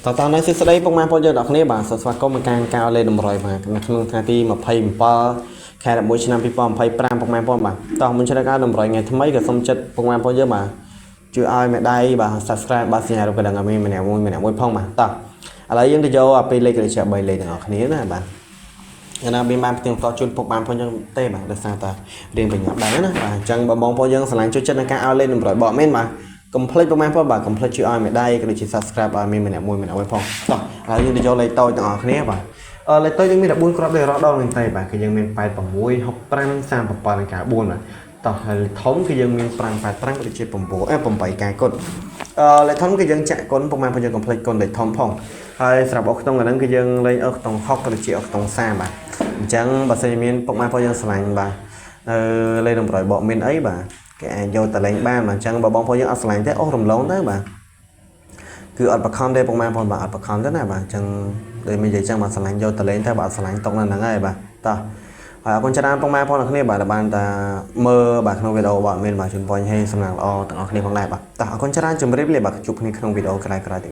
តើនៅសិស្ដីពុកម៉ែបងប្អូនយើងអរគ្នាបាទសូមស្វាគមន៍មកការកៅលេខ100បាទនៅក្នុងថ្ងៃទី27ខែ11ឆ្នាំ2025ពុកម៉ែបងប្អូនបាទតោះមុនឆ្លងការ100ថ្ងៃថ្មីក៏សូមចិត្តពុកម៉ែបងប្អូនយើងបាទជួយឲ្យមេដៃបាទ Subscribe បាទសញ្ញារូបកណ្ដឹងឲ្យមានម្នាក់មួយផងបាទតោះឥឡូវយើងទៅយកពីលេខកលេខ3លេខទាំងអស់គ្នាណាបាទយ៉ាងណាមានបានផ្ទៀងផ្ទាត់ជូនពុកបានផងយើងទេបាទដោយសារតែរៀងបញ្ញាប់ដែរណាបាទអញ្ចឹងបងប្អូនយើងឆ្លាញ់ជួយចិត្តនឹងការឲ្យលេខ100បកមែនបាទកុំភ្លេចពុកម៉ែបងប្អូនបាទកុំភ្លេចជួយឲ្យមេដៃក៏ដូចជា Subscribe ឲ្យមានម្នាក់មួយផងតោះហើយយើងទៅយកលេខតូចទាំងអស់គ្នាបាទលេខតូចយើងមាន14គ្រាប់ដូចរកដងនឹងទេបាទគឺយើងមាន86 65 37និងការ4បាទតោះហើយធំគឺយើងមាន5 8 5ដូចជា8ការគុណលេខធំគឺយើងចាក់គុណពុកម៉ែបងប្អូនយើងកុំភ្លេចគុណលេខធំផងហើយសម្រាប់អុកខ្ទង់អាហ្នឹងគឺយើងលេងអុកខ្ទង់60ក៏ដូចជាអុកខ្ទង់30បាទអញ្ចឹងបើសិនជាមានពុកម៉ែបងប្អូនយើងឆ្លាញ់បាទលេខ100បកមានអីបាទគេអាចយកទៅលេងបានបាទអញ្ចឹងបើបងប្អូនយើងអត់ឆ្លាញ់ទេអុករំលងទៅបាទគឺអត់បខំទេពុកម៉ែបងប្អូនបាទអត់បខំទេណាបាទអញ្ចឹងដូចមាននិយាយអញ្ចឹងបាទឆ្លាញ់យកទៅលេងទៅបាទអត់ឆ្លាញ់ຕົកនៅហ្នឹងហើយបាទតោះហើយអរគុណច្រើនពុកម៉ែបងប្អូនគ្នាបាទដែលបានតាមើលបាទក្នុងវីដេអូបាទមានបាទជូនពរហេសំណាងល្អទាំងអស់គ្នាផងដែរបាទតោះអរគុណច្រើនជម្រាបលាបាទជួបគ្នាក្នុងវីដេអូក្រោយៗ